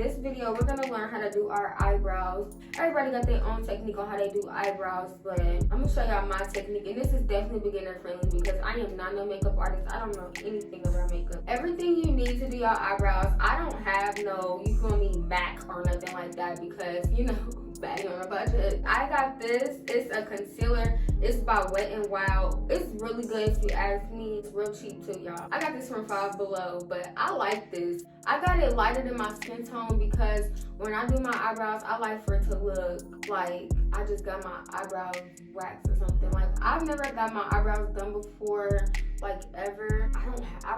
this video, we're gonna learn how to do our eyebrows. Everybody got their own technique on how they do eyebrows, but I'm gonna show y'all my technique, and this is definitely beginner friendly because I am not no makeup artist. I don't know anything about makeup. Everything you need to do your eyebrows, I don't have no, you feel me, MAC or nothing like that because, you know, baddie on a budget. I got this. It's a concealer. It's by Wet n Wild. It's really good if you ask me. It's real cheap too, y'all. I got this from Five Below, but I like this. I got it lighter than my skin tone because when I do my eyebrows, I like for it to look like I just got my eyebrows waxed or something. Like, I've never got my eyebrows done before, like, ever. I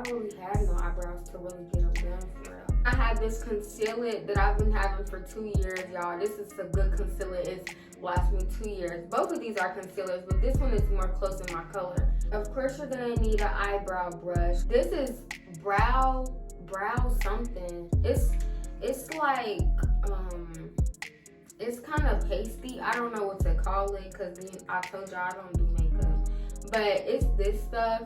don't really have no eyebrows to really get them done for real. I have this concealer that I've been having for 2 years, y'all. This is a good concealer. It's lasted me 2 years. Both of these are concealers, but this one is more close in my color. Of course, you're gonna need an eyebrow brush. This is brow something. It's like it's kind of pasty. I don't know what to call it because I told y'all I don't do makeup, but it's this stuff.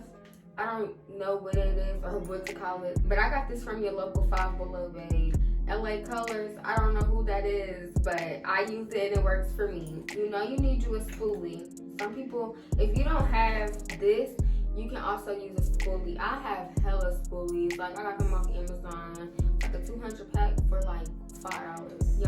I don't know what it is or what to call it, but I got this from your local Five Below, babe. LA Colors, I don't know who that is, but I use it and it works for me. You know you need you a spoolie. Some people, if you don't have this, you can also use a spoolie. I have hella spoolies. Like, I got them off Amazon, like a 200 pack for like $5.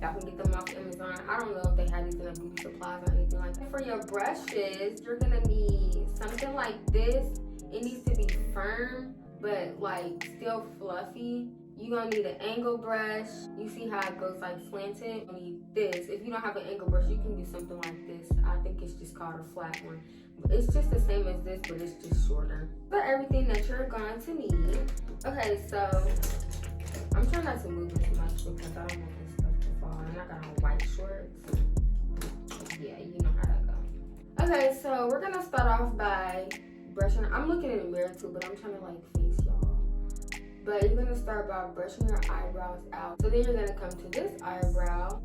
Y'all can get them off Amazon. I don't know if they have these in a beauty supplies or anything like that. For your brushes, you're gonna need something like this. It needs to be firm, but like still fluffy. You're gonna need an angle brush. You see how it goes like slanted? You need this. If you don't have an angle brush, you can do something like this. I think it's just called a flat one. But it's just the same as this, but it's just shorter. For everything that you're going to need. Okay, so I'm trying not to move it too much because I don't want this stuff to fall. And I got on white shorts. Yeah, you know how that goes. Okay, so we're gonna start off by brushing. I'm looking in the mirror too, but I'm trying to like face y'all. But you're gonna start by brushing your eyebrows out. So then you're gonna come to this eyebrow.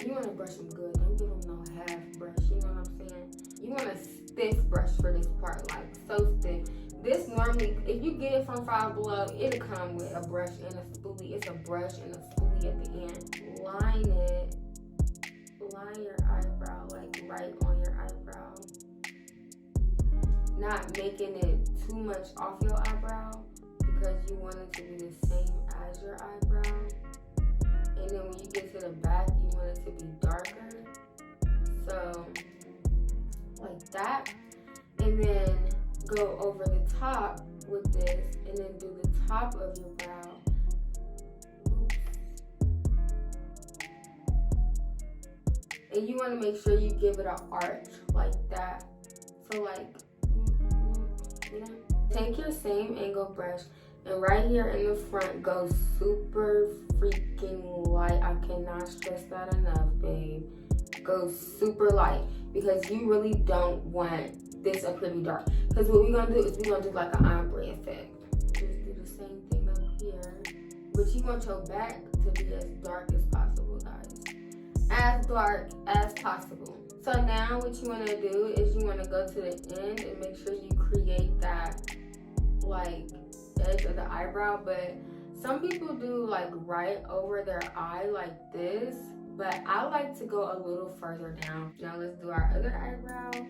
You wanna brush them good. Don't give them no half brush. You know what I'm saying? You want a stiff brush for this part, like so stiff. This normally, if you get it from Five Below, it'll come with a brush and a spoolie. It's a brush and a spoolie at the end. Line your eyebrow, like right on your eyebrow. Not making it too much off your eyebrow because you want it to be the same as your eyebrow. And then when you get to the back, you want it to be darker. So, like that. And then go over the top with this and then do the top of your brow. Oops. And you want to make sure you give it an arch like that. So like, you know, take your same angle brush and right here in the front go super freaking light. I cannot stress that enough, babe. Go super light because you really don't want this up here to be dark. Because what we're gonna do is we're gonna do like an ombre effect. Just do the same thing up here, but you want your back to be as dark as possible, guys. As dark as possible. So now what you want to do is you want to go to the end and make sure you create that like edge of the eyebrow. But some people do like right over their eye like this, but I like to go a little further down. Now let's do our other eyebrow.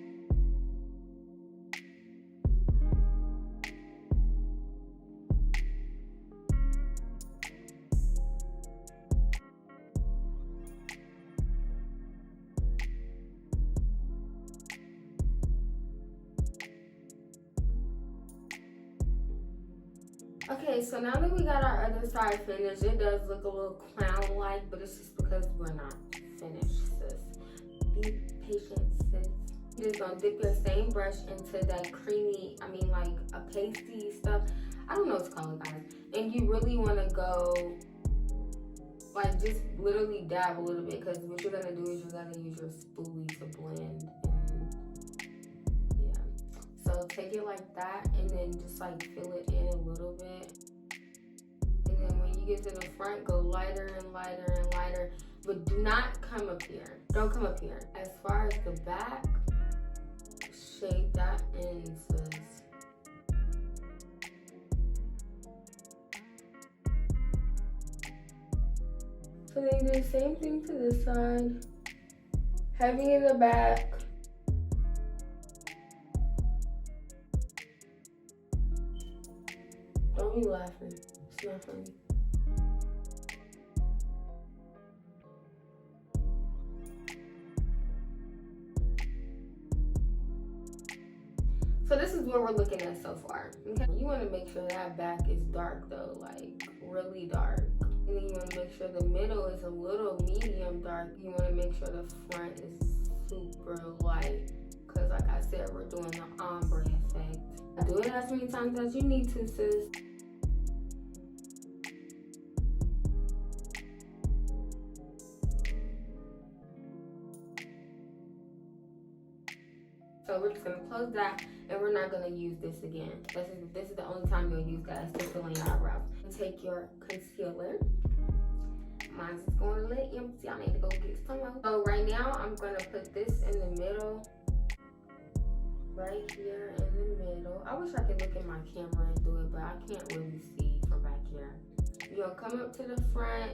Okay, so now that we got our other side finished, it does look a little clown-like, but it's just because we're not finished, sis. Be patient, sis. You're just gonna dip your same brush into that creamy, like a pasty stuff. I don't know what to call it, guys. And you really wanna go, like, just literally dab a little bit, because what you're gonna do is you're gonna use your spoolie to blend. So take it like that and then just like fill it in a little bit. And then when you get to the front, go lighter and lighter and lighter. But do not come up here. Don't come up here. As far as the back, shade that in, sis. So then you do the same thing to this side. Heavy in the back. Don't be laughing. It's not funny. So this is what we're looking at so far. Okay. You want to make sure that back is dark though, like really dark. And then you want to make sure the middle is a little medium dark. You want to make sure the front is super light. Because like I said, we're doing the ombre effect. Do it as many times as you need to, sis. So we're just gonna close that, and we're not gonna use this again. This is the only time you'll use that is to fill in your eyebrows. Take your concealer. Mine's just going a little empty. I need to go get some more. So right now, I'm gonna put this in the middle. Right here in the middle. I wish I could look at my camera and do it, but I can't really see from back here. You're gonna come up to the front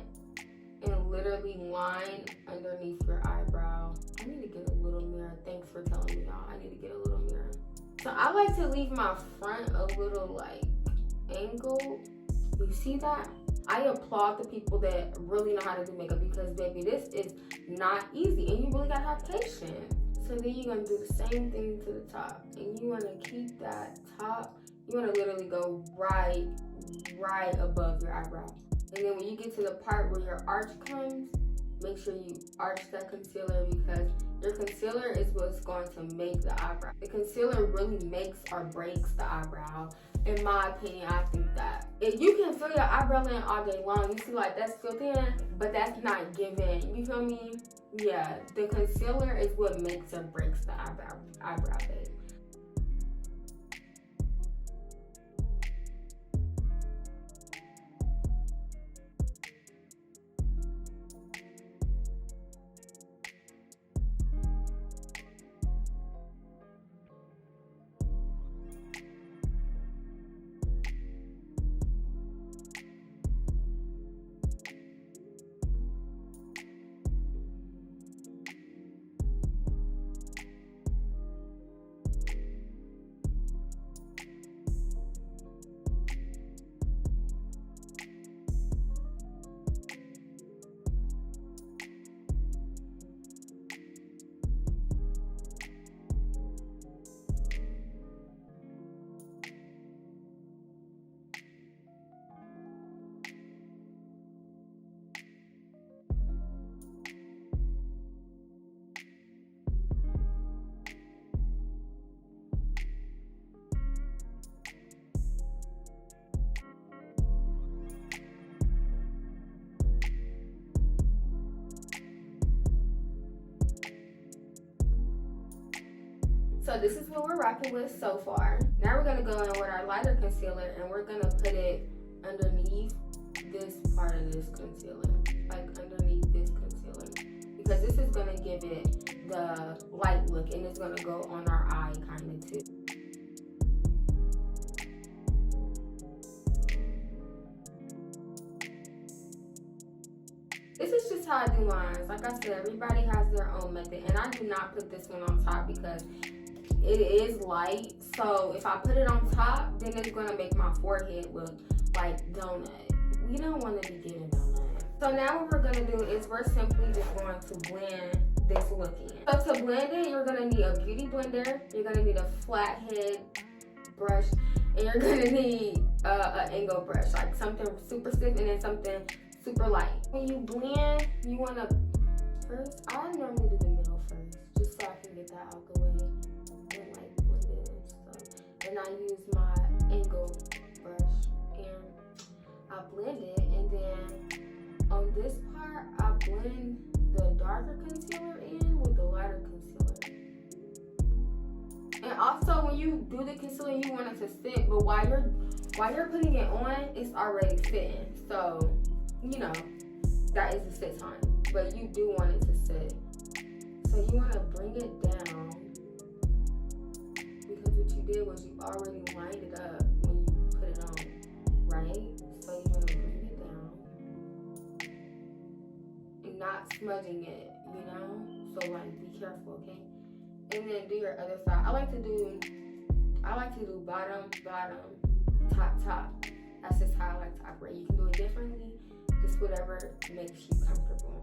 and literally line underneath your eyebrow. I need to get a little mirror. Thanks for telling me, y'all. I need to get a little mirror. So I like to leave my front a little like angled. You see that? I applaud the people that really know how to do makeup because baby, this is not easy and you really gotta have patience. So then you're gonna do the same thing to the top. And you wanna keep that top, you wanna literally go right above your eyebrow. And then when you get to the part where your arch comes, make sure you arch that concealer because your concealer is what's going to make the eyebrow. The concealer really makes or breaks the eyebrow. In my opinion, I think that. If you can fill your eyebrow in all day long, you see like that's filled in, but that's not given. You feel me? Yeah, the concealer is what makes or breaks the eyebrow base. So this is what we're rocking with so far. Now we're gonna go in with our lighter concealer and we're gonna put it underneath this part of this concealer. Like underneath this concealer. Because this is gonna give it the light look and it's gonna go on our eye kind of too. This is just how I do mine. Like I said, everybody has their own method and I do not put this one on top because it is light, so if I put it on top, then it's gonna make my forehead look like donut. We don't want to be getting donut. So now what we're gonna do is we're simply just going to blend this look in. So to blend it, you're gonna need a beauty blender, you're gonna need a flat head brush, and you're gonna need an angle brush, like something super stiff and then something super light. When you blend, you wanna first, I normally do the middle first, just so I can get that out the way. And I use my angle brush and I blend it, and then on this part I blend the darker concealer in with the lighter concealer. And also when you do the concealer you want it to sit, but while you're putting it on, it's already sitting. So you know that is the sit time, but you do want it to sit. So you want to bring it down. What you did was you already lined it up when you put it on, right? So you're gonna bring it down. not smudging it, you know? So like be careful, okay? And then do your other side. I like to do bottom, bottom, top, top. That's just how I like to operate. You can do it differently, just whatever makes you comfortable.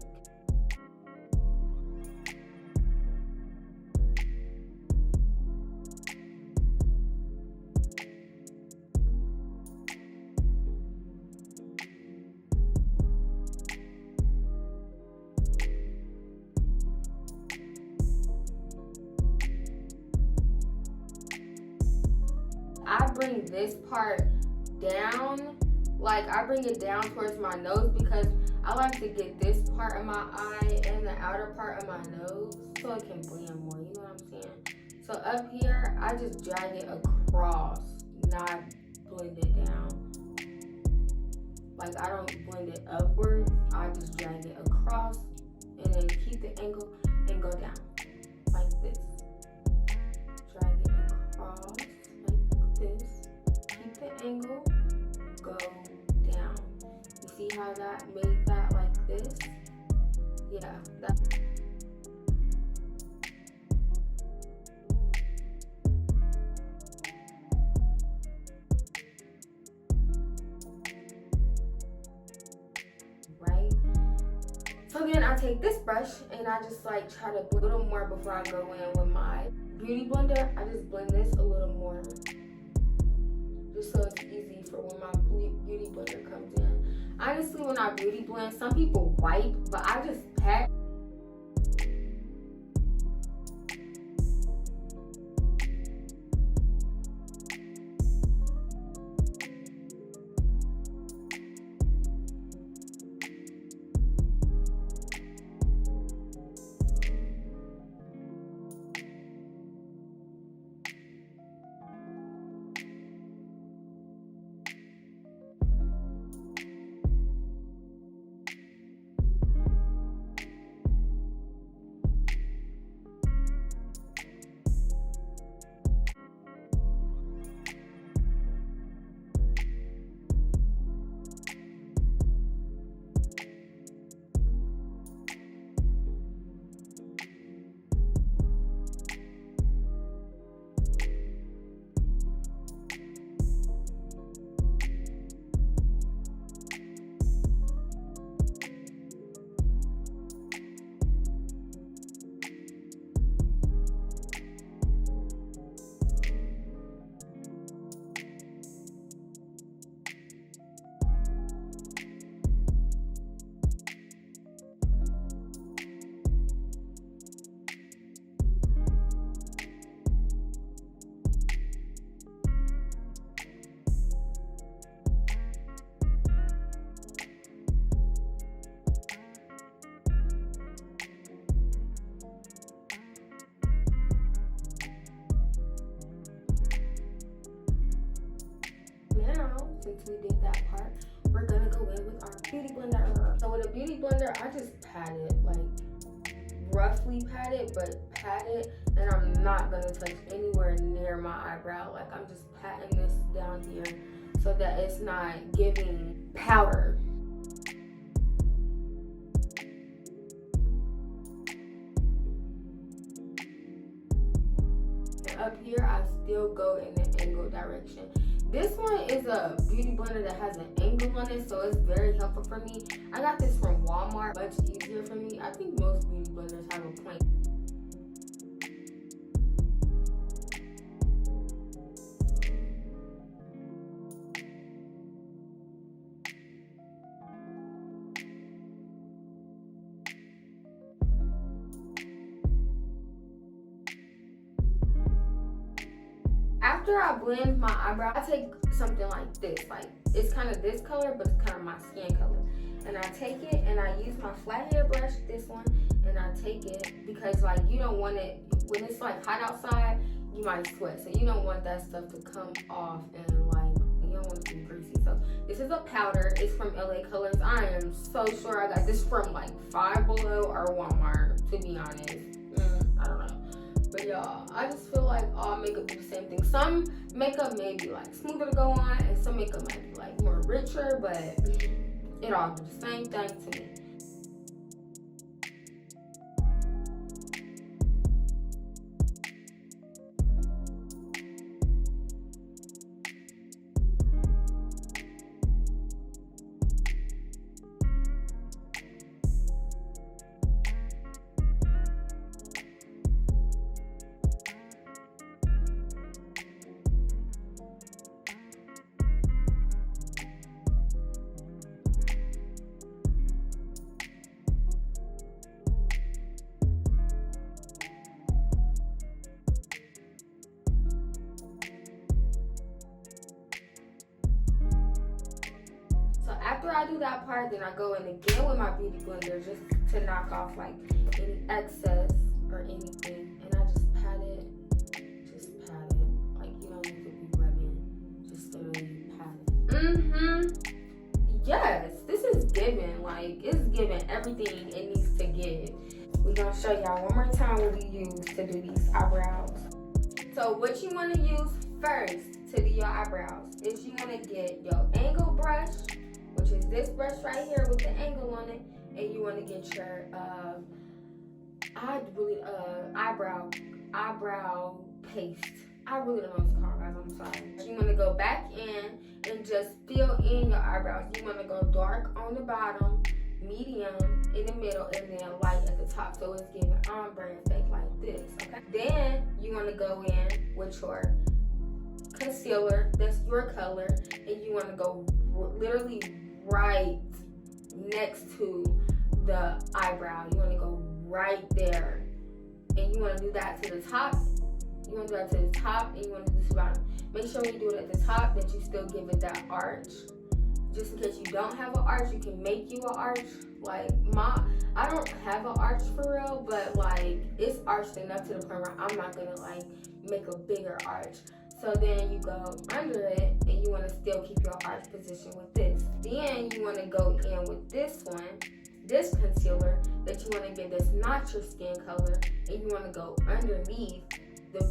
I bring this part down, like I bring it down towards my nose because I like to get this part of my eye and the outer part of my nose so it can blend more, you know what I'm saying? So up here, I just drag it across, not blend it down. Like I don't blend it upwards, I just drag it across and then keep the angle and go down like this. Drag it across like this, keep the angle, go down. You see how that made that like this? Yeah, that. Right? So then I take this brush and I just like try to blend a little more before I go in with my beauty blender. I just blend this a little more, just so it's easy for when my beauty blender comes in. Honestly, when I beauty blend, some people wipe, but I just pat. Since we did that part, we're gonna go in with our beauty blender. So with a beauty blender, I just pat it, like roughly pat it, but pat it, and I'm not gonna touch anywhere near my eyebrow. Like I'm just patting this down here so that it's not giving powder. And up here, I still go in the angle direction. This one is a beauty blender that has an angle on it, so it's very helpful for me. I got this from Walmart, much easier for me. I think most beauty blenders have a point. After I blend my eyebrow, I take something like this. Like, it's kind of this color, but it's kind of my skin color. And I take it and I use my flathead brush, this one, and I take it because, like, you don't want it, when it's, like, hot outside, you might sweat. So you don't want that stuff to come off and, like, you don't want it to be greasy. So this is a powder. It's from LA Colors. I am so sure I got this from, like, Five Below or Walmart, to be honest. I don't know. But y'all, I just feel like all makeup do the same thing. Some makeup may be like smoother to go on, and some makeup might be like more richer, but it all do the same thing to me. after I do that part, then I go in again with my beauty blender just to knock off like any excess or anything. And I just pat it. Just pat it. Like you don't need to be rubbing. Just literally pat it. Yes, this is giving. Like it's giving everything it needs to give. We're gonna show y'all one more time what we use to do these eyebrows. So what you want to use first to do your eyebrows is you want to get your angle brush, which is this brush right here with the angle on it, and you want to get your eyebrow paste. I really don't know what it's called, guys. I'm sorry. You want to go back in and just fill in your eyebrows. You want to go dark on the bottom, medium in the middle, and then light at the top, so it's giving ombre effect like this. Okay. Then you want to go in with your concealer, that's your color, and you want to go literally right next to the eyebrow. You want to go right there, and you want to do that to the top. You want to do that to the top, and you want to do this bottom. Make sure when you do it at the top that you still give it that arch. Just in case you don't have an arch, you can make you an arch. Like I don't have an arch for real, but like it's arched enough to the point where I'm not gonna like make a bigger arch. So then you go under it, and you want to still keep your arch position with this. Then you want to go in with this one, this concealer that you want to get that's not your skin color, and you want to go underneath the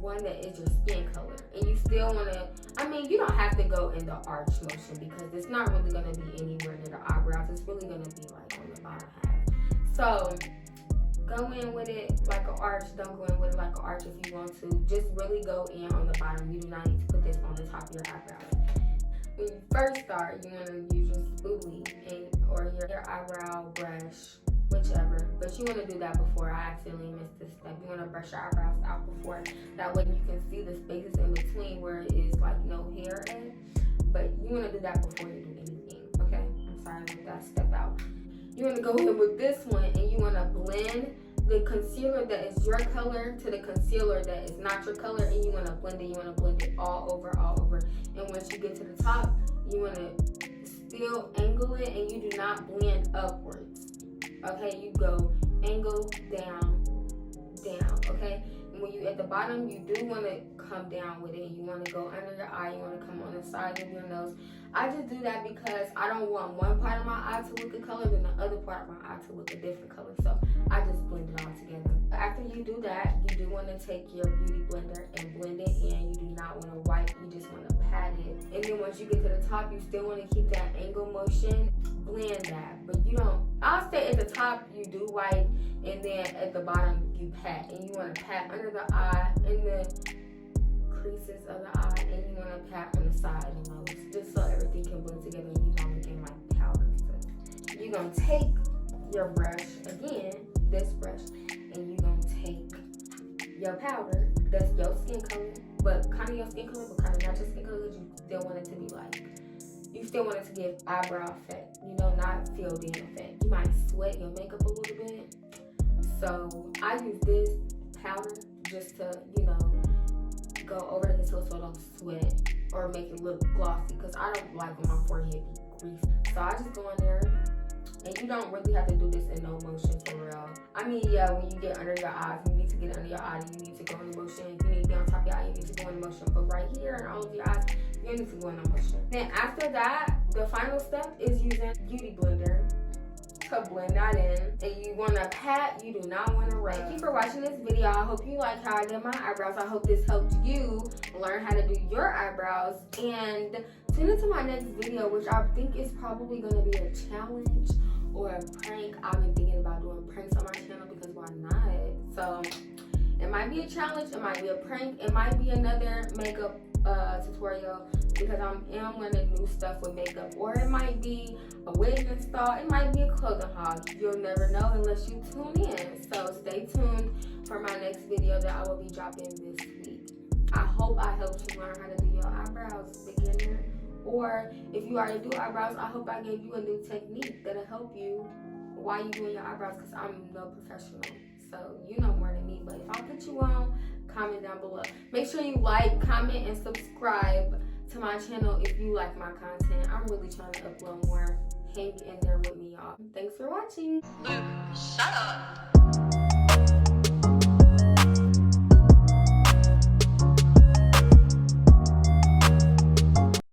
one that is your skin color. And you still want to, I mean, you don't have to go in the arch motion because it's not really going to be anywhere near the eyebrows. It's really going to be like on the bottom half. So go in with it like an arch. Don't go in with it like an arch if you want to. Just really go in on the bottom. You do not need to put this on the top of your eyebrows. When you first start, you want to use your spoolie or your eyebrow brush, whichever. But you want to do that before. I accidentally missed this step. You want to brush your eyebrows out before. That way you can see the spaces in between where it is like no hair in. But you want to do that before you do anything. Okay? I'm sorry, let that step out. You want to go in with this one, and you want to blend the concealer that is your color to the concealer that is not your color, and you want to blend it. You want to blend it all over. And once you get to the top, you want to still angle it, and you do not blend upwards. Okay, you go angle down, okay? And when you at the bottom, you do want to come down with it. You want to go under your eye, you want to come on the side of your nose. I just do that because I don't want one part of my eye to look a color, then the other part of my eye to look a different color. So I just blend it all together. After you do that, you do want to take your beauty blender and blend it in. You do not want to wipe, you just want to pat it. And then once you get to the top, you still want to keep that angle motion. Blend that, but you don't. I'll say at the top you do wipe, and then at the bottom you pat. And you want to pat under the eye, in the creases of the eye, and you want to pat on the side of the nose, just so everything can blend together and you don't get like powder and stuff. You're gonna take your brush again, this brush, and you're gonna take your powder that's your skin color, but kind of your skin color, but kind of not your skin color. You still want it to be like, you still want it to give eyebrow effect, you know, not filled in effect. You might sweat your makeup a little bit, so I use this powder just to, you know, go over the concealer so I don't sweat or make it look glossy, because I don't like when my forehead be greasy. So I just go in there, and you don't really have to do this in no motion for real. I mean, yeah, when you get under your eyes, you need to get under your eye, you need to go in motion. If you need to be on top of your eye, you need to go in motion. But right here and all of your eyes, you need to go in motion. Then after that, the final step is using Beauty Blender to blend that in. And you want to pat, you do not want to rub. Thank you for watching this video. I hope you like how I did my eyebrows. I hope this helped you learn how to do your eyebrows. And tune into my next video, which I think is probably going to be a challenge or a prank. I've been thinking about doing pranks on my channel because why not? So it might be a challenge, it might be a prank, it might be another makeup tutorial because I am learning new stuff with makeup, or it might be a wig install, it might be a clothing haul. You'll never know unless you tune in. So stay tuned for my next video that I will be dropping this week. I hope I helped you learn how to do your eyebrows, beginner. Or if you already do eyebrows, I hope I gave you a new technique that'll help you while you're doing your eyebrows, because I'm no professional. So you know more than me. But if I put you on, comment down below. Make sure you like, comment, and subscribe to my channel if you like my content. I'm really trying to upload more. Hang in there with me, y'all. Thanks for watching. Luke, shut up.